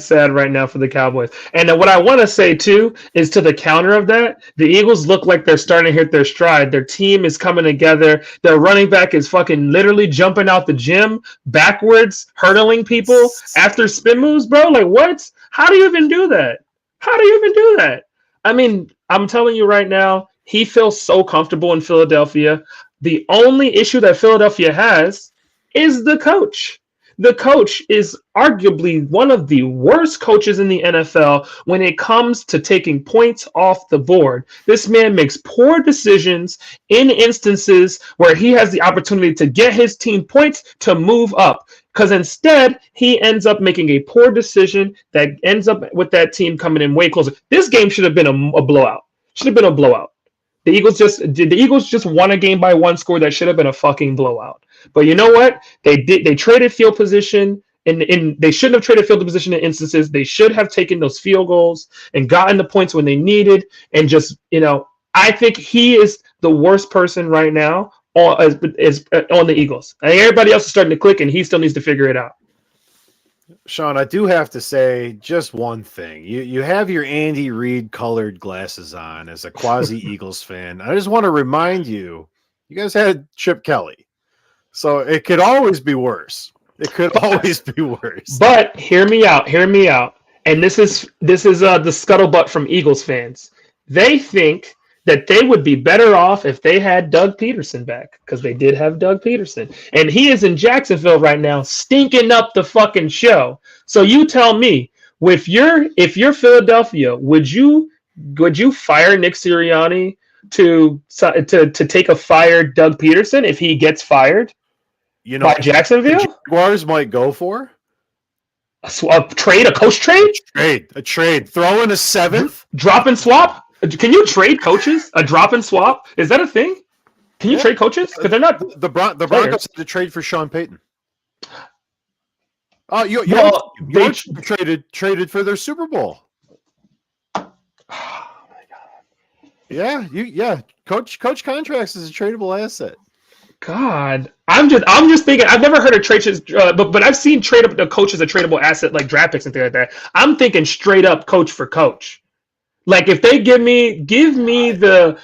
sad right now for the Cowboys. And what I want to say too is to the counter of that, the Eagles look like they're starting to hit their stride. Their team is coming together. Their running back is fucking literally jumping out the gym backwards, hurdling people after spin moves, bro. Like what? How do you even do that? I mean, I'm telling you right now, he feels so comfortable in Philadelphia. The only issue that Philadelphia has is the coach. The coach is arguably one of the worst coaches in the NFL when it comes to taking points off the board. This man makes poor decisions in instances where he has the opportunity to get his team points to move up. Because instead, he ends up making a poor decision that ends up with that team coming in way closer. This game should have been a blowout. The Eagles just won a game by one score that should have been a fucking blowout. But you know what? They traded field position and they shouldn't have traded field position in instances. They should have taken those field goals and gotten the points when they needed. And just, I think he is the worst person right now on the Eagles. I think everybody else is starting to click and he still needs to figure it out. Sean, I do have to say just one thing. You have your Andy Reid colored glasses on as a quasi Eagles fan. I just want to remind you, you guys had Chip Kelly. So it could always be worse. But hear me out. And this is the scuttlebutt from Eagles fans. They think that they would be better off if they had Doug Peterson back because they did have Doug Peterson. And he is in Jacksonville right now stinking up the fucking show. So you tell me, if you're Philadelphia, would you fire Nick Sirianni to take a fired Doug Peterson if he gets fired by Jacksonville? Jaguars might go for a coach trade? A trade. Throw in a seventh. Drop and swap? Can you trade coaches? A drop and swap? Is that a thing? Can you trade coaches? Because they're not. The Broncos had to trade for Sean Payton. Oh, you traded for their Super Bowl. Oh my god! Yeah. Coach contracts is a tradable asset. God, I'm just thinking. I've never heard of trades, but I've seen trade up the coach as a tradable asset like draft picks and things like that. I'm thinking straight up coach for coach. Like if they give me the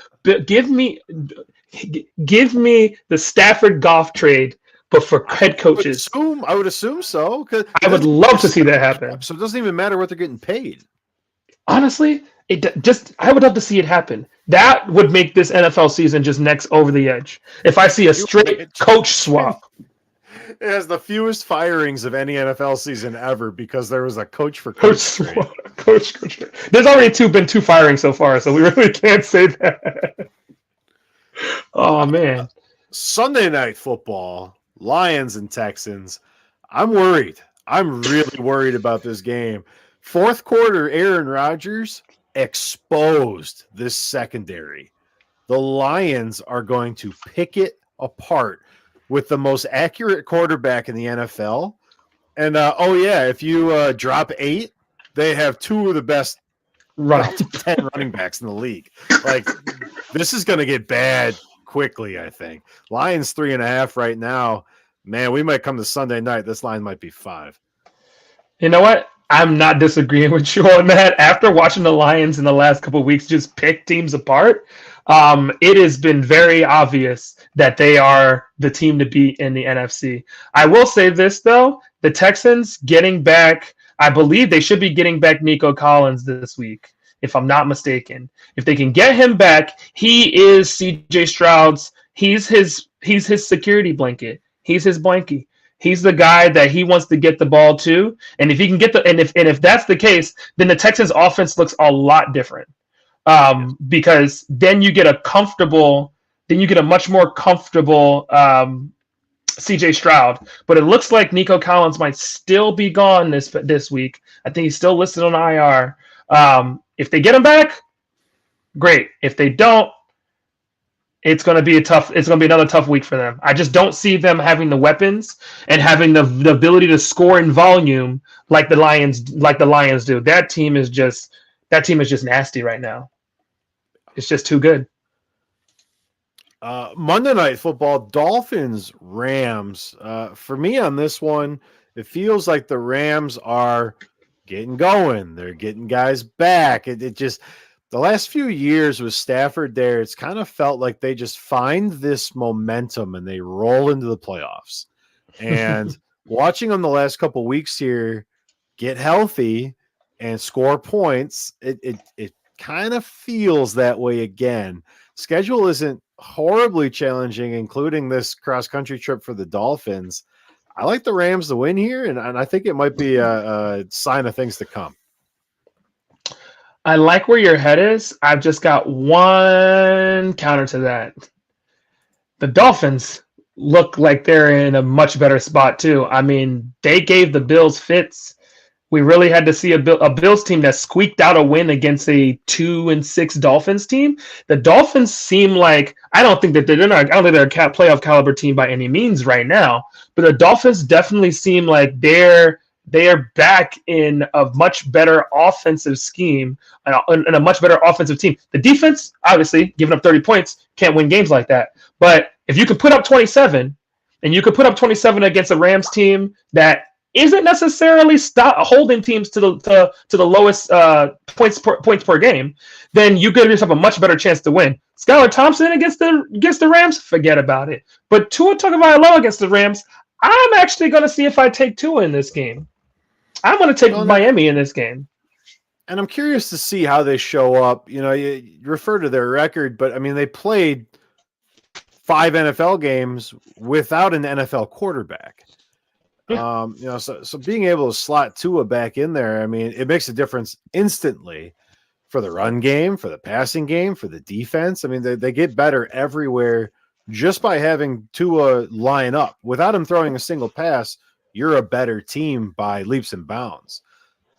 Stafford Goff trade, but for head coaches. I would assume so. I would love to see that happen. So it doesn't even matter what they're getting paid. Honestly, I would love to see it happen. That would make this NFL season just next over the edge. If I see a straight coach swap. It has the fewest firings of any NFL season ever because there was a coach for coach. Coach. There's already been two firings so far, so we really can't say that. Oh man. Sunday night football, Lions and Texans. I'm worried. I'm really worried about this game. Fourth quarter, Aaron Rodgers exposed this secondary. The Lions are going to picket apart with the most accurate quarterback in the NFL. And if you drop 8, they have 2 of the best, Right. top 10 running backs in the league. Like, this is going to get bad quickly, I think. Lions 3.5 right now. Man, we might come to Sunday night. This line might be 5. You know what? I'm not disagreeing with you on that. After watching the Lions in the last couple of weeks just pick teams apart, it has been very obvious that they are the team to beat in the NFC. I will say this, though. The Texans getting back, I believe they should be getting back Nico Collins this week, if I'm not mistaken. If they can get him back, he is CJ Stroud's, he's his security blanket. He's his blankie. He's the guy that he wants to get the ball to, and if he can get if that's the case, then the Texans' offense looks a lot different. Because then you get a much more comfortable CJ Stroud. But it looks like Nico Collins might still be gone this week. I think he's still listed on IR. If they get him back, great. If they don't, it's going to be another tough week for them. I just don't see them having the weapons and having the ability to score in volume like the Lions do. That team is just nasty right now. It's just too good. Monday Night Football, Dolphins, Rams. For me on this one, it feels like the Rams are getting going. They're getting guys back. It just – the last few years with Stafford there, it's kind of felt like they just find this momentum and they roll into the playoffs. And watching them the last couple of weeks here get healthy and score points, it kind of feels that way again. Schedule isn't horribly challenging, including this cross-country trip for the Dolphins. I like the Rams to win here, and I think it might be a sign of things to come. I like where your head is. I've just got one counter to that. The Dolphins look like they're in a much better spot too. I mean, they gave the Bills fits. We really had to see a Bills team that squeaked out a win against a 2-6 Dolphins team. The Dolphins seem like I don't think they're a playoff caliber team by any means right now. But the Dolphins definitely seem like they are back in a much better offensive scheme and a much better offensive team. The defense, obviously, giving up 30 points, can't win games like that. But if you could put up 27, and you could put up 27 against a Rams team that isn't necessarily holding teams to the lowest points per game, then you give yourself a much better chance to win. Skylar Thompson against the Rams, forget about it. But Tua Tagovailoa against the Rams, I'm actually going to see if I take Tua in this game. I'm going to take Miami in this game. And I'm curious to see how they show up. You know, you refer to their record, but I mean, they played 5 NFL games without an NFL quarterback. Yeah. So being able to slot Tua back in there, I mean, it makes a difference instantly for the run game, for the passing game, for the defense. I mean, they get better everywhere just by having Tua line up. Without him throwing a single pass, you're a better team by leaps and bounds.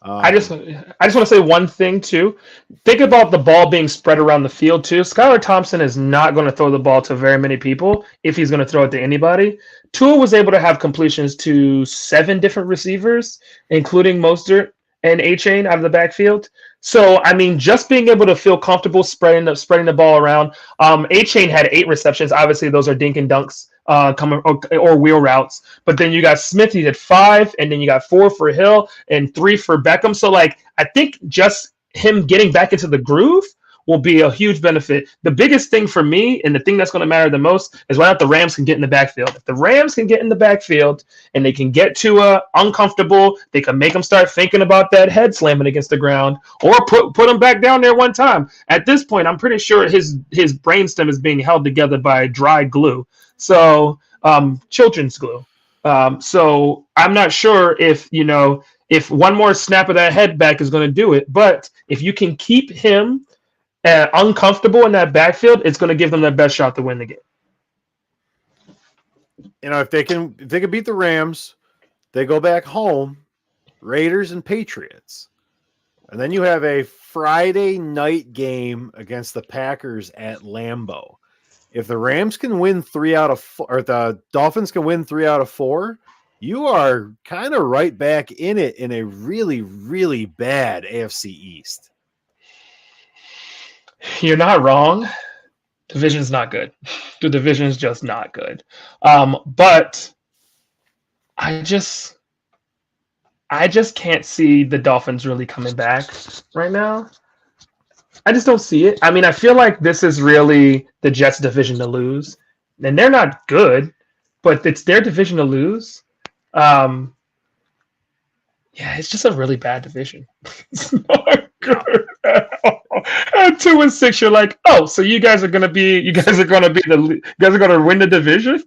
I just want to say one thing too. Think about the ball being spread around the field too. Skylar Thompson is not going to throw the ball to very many people if he's going to throw it to anybody. Tua was able to have completions to 7 different receivers, including Mostert and A-Chain out of the backfield. So, I mean, just being able to feel comfortable spreading the ball around. A-Chain had 8 receptions. Obviously, those are dink and dunks coming or wheel routes. But then you got Smith, he did 5, and then you got 4 for Hill and 3 for Beckham. So, like, I think just him getting back into the groove will be a huge benefit. The biggest thing for me, and the thing that's going to matter the most, is whether the Rams can get in the backfield. If the Rams can get in the backfield and they can get Tua uncomfortable, they can make him start thinking about that head slamming against the ground, or put him back down there one time. At this point, I'm pretty sure his brainstem is being held together by dry glue. So children's glue. So I'm not sure if one more snap of that head back is going to do it. But if you can keep him uncomfortable in that backfield, it's going to give them their best shot to win the game. You know, if they can beat the Rams, they go back home, Raiders and Patriots. And then you have a Friday night game against the Packers at Lambeau. If the Rams can win 3 out of 4, or the Dolphins can win 3 out of 4, you are kind of right back in it in a really, really bad AFC East. You're not wrong. Division's not good. The division's just not good. But I just can't see the Dolphins really coming back right now. I just don't see it. I mean, I feel like this is really the Jets' division to lose, and they're not good, but it's their division to lose. Yeah, it's just a really bad division. It's not good at all. At 2-6, you're like, oh, so you guys are gonna win the division.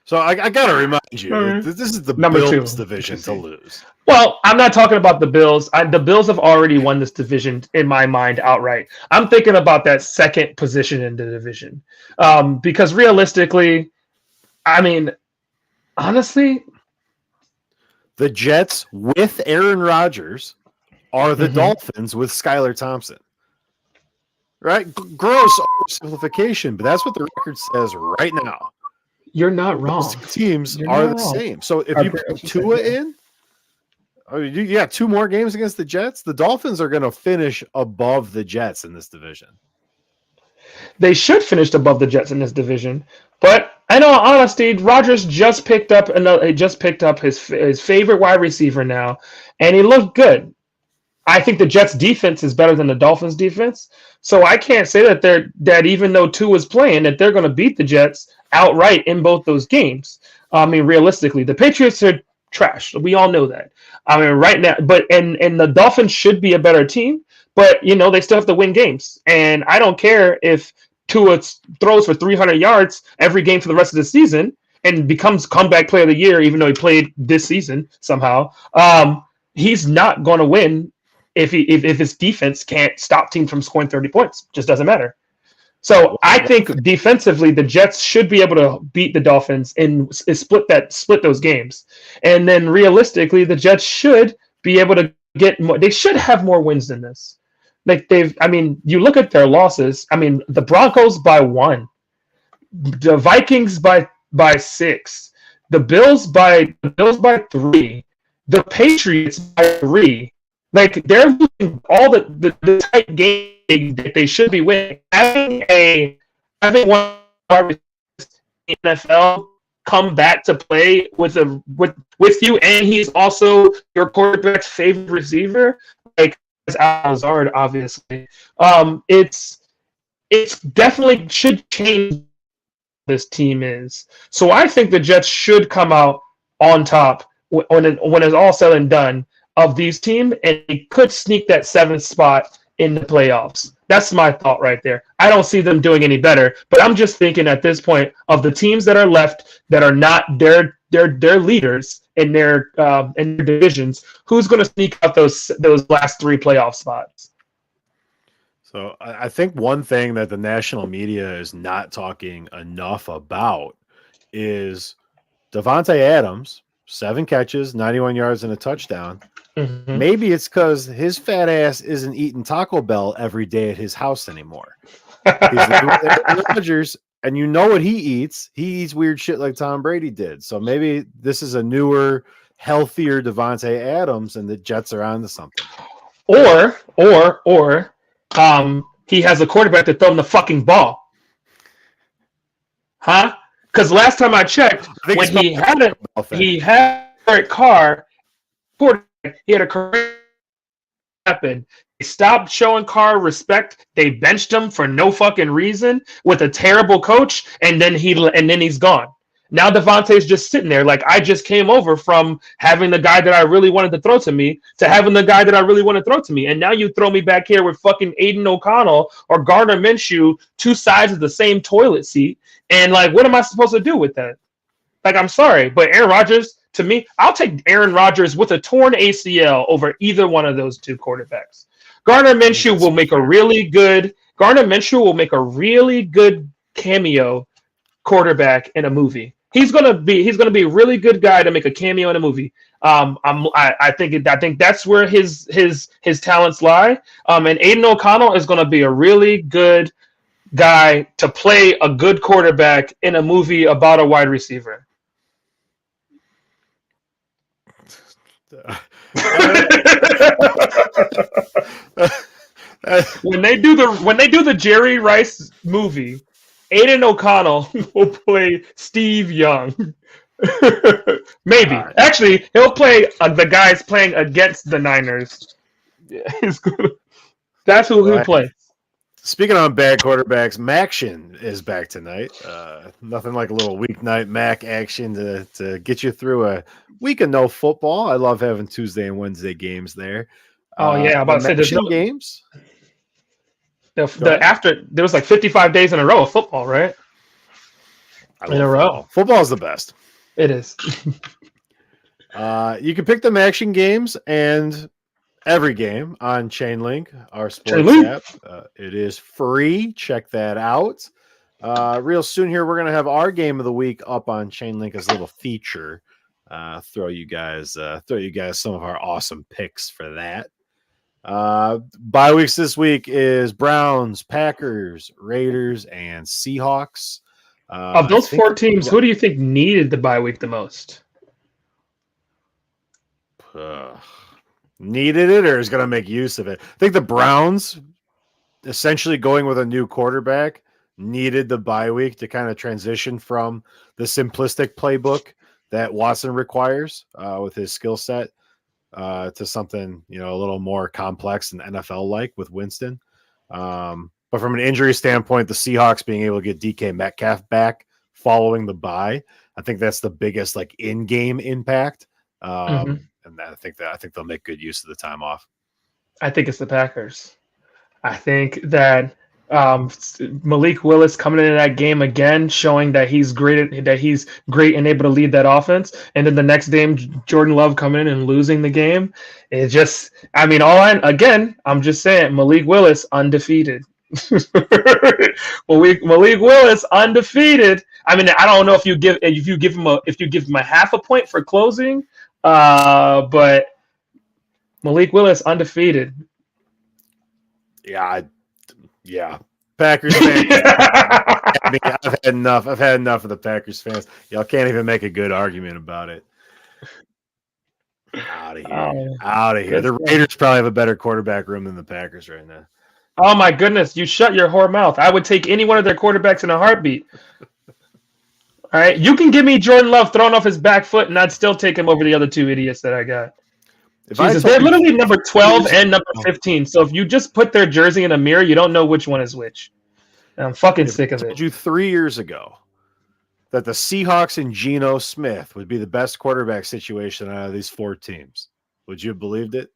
So I gotta remind you, Right. this is the Number Bills 2. division to lose. Well, I'm not talking about the Bills. The Bills have already won this division in my mind outright. I'm thinking about that second position in the division. Because realistically, I mean, honestly, The Jets with Aaron Rodgers are the Dolphins with Skylar Thompson. Right? Gross simplification, but that's what the record says right now. you're not wrong. Those teams You're are not the wrong. same. So if you put Tua in, you got 2 more games against the Jets. The Dolphins are going to finish above the Jets in this division. They should finish above the Jets in this division, but in all honesty, Rodgers just picked up his favorite wide receiver now, and he looked good. I think the Jets defense is better than the Dolphins defense, so I can't say that even though Tua is playing, that they're going to beat the Jets outright in both those games. I mean, realistically, the Patriots are trash. We all know that. I mean, right now, and the Dolphins should be a better team, but they still have to win games, and I don't care if Tua throws for 300 yards every game for the rest of the season and becomes comeback player of the year, even though he played this season somehow. He's not going to win if his defense can't stop teams from scoring 30 points. Just doesn't matter. So I think defensively, the Jets should be able to beat the Dolphins and split those games. And then realistically, the Jets should be able to get more. They should have more wins than this. You look at their losses. I mean, the Broncos by 1, the Vikings by 6, the Bills by 3, the Patriots by 3. Like, they're losing all the tight games that they should be winning. Having one NFL come back to play with you, and he's also your quarterback's favorite receiver, like Al Lazard, obviously. It's definitely should change. This team is. So I think the Jets should come out on top when it's all said and done of these teams, and they could sneak that 7th spot in the playoffs. That's my thought right there. I don't see them doing any better, but I'm just thinking at this point of the teams that are left that are not their leaders in their divisions, who's going to sneak out those last 3 playoff spots? So I think one thing that the national media is not talking enough about is Davante Adams, 7 catches, 91 yards, and a touchdown. Mm-hmm. Maybe it's because his fat ass isn't eating Taco Bell every day at his house anymore. He's the Aaron Rodgers, and you know what he eats. He eats weird shit like Tom Brady did. So maybe this is a newer, healthier Davante Adams, and the Jets are on to something. Or he has a quarterback to throw him the fucking ball. Huh? Because last time I checked, when he had a car quarterback, he had a career happen. They stopped showing Carr respect. They benched him for no fucking reason with a terrible coach, and then he's gone. Now Davante's just sitting there like, I just came over from having the guy that I really wanted to throw to me to having the guy that I really want to throw to me. And now you throw me back here with fucking Aiden O'Connell or Gardner Minshew, 2 sides of the same toilet seat. And like, what am I supposed to do with that? Like, I'm sorry, but Aaron Rodgers, to me, I'll take Aaron Rodgers with a torn ACL over either one of those 2 quarterbacks. Gardner Minshew will make a really good cameo quarterback in a movie. He's gonna be a really good guy to make a cameo in a movie. I think that's where his talents lie. And Aiden O'Connell is gonna be a really good guy to play a good quarterback in a movie about a wide receiver? When they do the Jerry Rice movie, Aiden O'Connell will play Steve Young. Maybe. Actually, he'll play the guys playing against the Niners. Yeah, that's who he'll play. Speaking on bad quarterbacks, Maction is back tonight. Nothing like a little weeknight Mac action to get you through a week of no football. I love having Tuesday and Wednesday games there. Oh yeah, I'm about to say there's no games. After there was like 55 days in a row of football, right? In a row. Football is the best. It is. You can pick the Maction games and every game on Chainlink, our sports app. It is free. Check that out. Real soon here, we're gonna have our game of the week up on Chainlink as a little feature. Throw you guys some of our awesome picks for that. Bye weeks this week is Browns, Packers, Raiders, and Seahawks. Of those 4 teams, who do you think needed the bye week the most? Needed it or is going to make use of it? I think the Browns, essentially going with a new quarterback, needed the bye week to kind of transition from the simplistic playbook that Watson requires with his skill set to something, a little more complex and NFL-like with Winston. But from an injury standpoint, the Seahawks being able to get DK Metcalf back following the bye, I think that's the biggest in-game impact. And I think they'll make good use of the time off. I think it's the Packers. I think that Malik Willis coming into that game again, showing that he's great and able to lead that offense, and then the next game, Jordan Love coming in and losing the game. It just, I'm just saying, Malik Willis undefeated. Malik Willis undefeated. I don't know if you give him a half a point for closing. But Malik Willis undefeated. Yeah. Packers fans. I've had enough. I've had enough of the Packers fans. Y'all can't even make a good argument about it. Out of here. The Raiders probably have a better quarterback room than the Packers right now. Oh my goodness! You shut your whore mouth. I would take any one of their quarterbacks in a heartbeat. All right, you can give me Jordan Love thrown off his back foot, and I'd still take him over the other 2 idiots that I got. They're literally number 12 and number 15. So if you just put their jersey in a mirror, you don't know which one is which. And I'm fucking sick of it. I told you 3 years ago that the Seahawks and Geno Smith would be the best quarterback situation out of these 4 teams. Would you have believed it?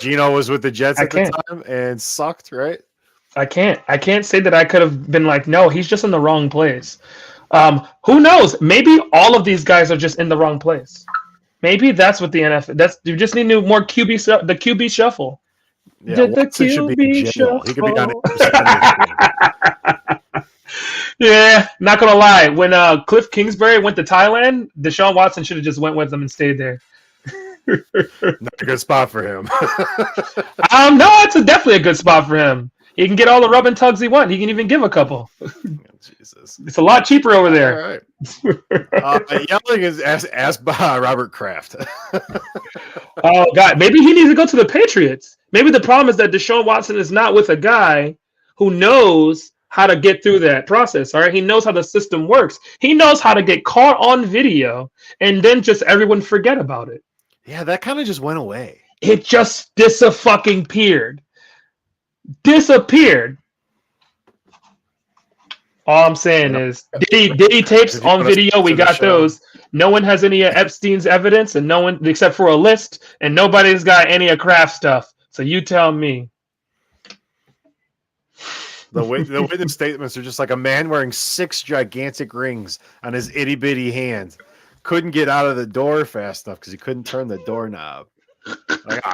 Geno was with the Jets at the time and sucked, right? I can't say that I could have been like, no, he's just in the wrong place. Who knows? Maybe all of these guys are just in the wrong place. Maybe that's what the NFL. You just need more QB. The QB shuffle. Yeah, the QB shuffle. He could be on it. Yeah, not gonna lie. When Cliff Kingsbury went to Thailand, Deshaun Watson should have just went with them and stayed there. Not a good spot for him. No, it's definitely a good spot for him. He can get all the rub and tugs he wants. He can even give a couple. Jesus, it's a lot cheaper over there. All right. Yelling is asked by Robert Kraft. Oh God, maybe he needs to go to the Patriots. Maybe the problem is that Deshaun Watson is not with a guy who knows how to get through that process. All right, he knows how the system works. He knows how to get caught on video and then just everyone forget about it. Yeah, that kind of just went away. It just disappeared. All I'm saying is, Diddy tapes on video. We got those. No one has any of Epstein's evidence, and no one except for a list, and nobody's got any of Kraft stuff. So you tell me. The witness statements are just like a man wearing 6 gigantic rings on his itty bitty hand. Couldn't get out of the door fast enough because he couldn't turn the doorknob. Like,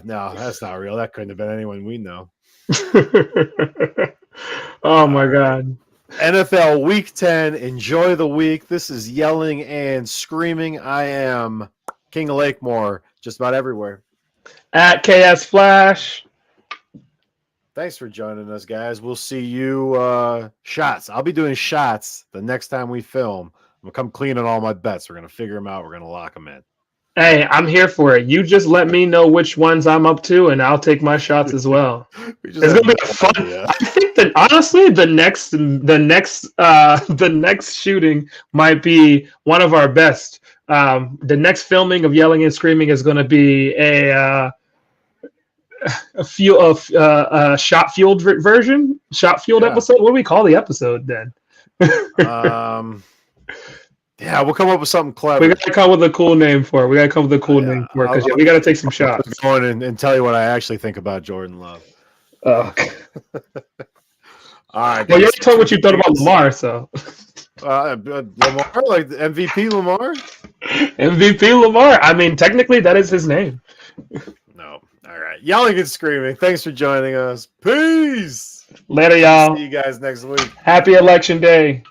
no, that's not real. That couldn't have been anyone we know. Oh my God. NFL Week 10. Enjoy the week. This is Yelling and Screaming. I am King of Lakemore, just about everywhere. At KS Flash. Thanks for joining us, guys. We'll see you shots. I'll be doing shots the next time we film. I'm gonna come clean on all my bets. We're gonna figure them out. We're gonna lock them in. Hey, I'm here for it. You just let me know which ones I'm up to, and I'll take my shots as well. It's gonna be fun. Idea. I think that honestly, the next shooting might be one of our best. The next filming of Yelling and Screaming is going to be a shot fueled version, shot fueled episode. What do we call the episode then? Yeah, we'll come up with something clever. We gotta come with a cool name for it. We because we gotta take some shots. Go in and tell you what I actually think about Jordan Love. Okay. All right. Well, you already told what you thought about Lamar, so. Lamar, like MVP Lamar? MVP Lamar. I mean, technically, that is his name. No. All right. Yelling and Screaming. Thanks for joining us. Peace. Later, y'all. See you guys next week. Happy Election Day.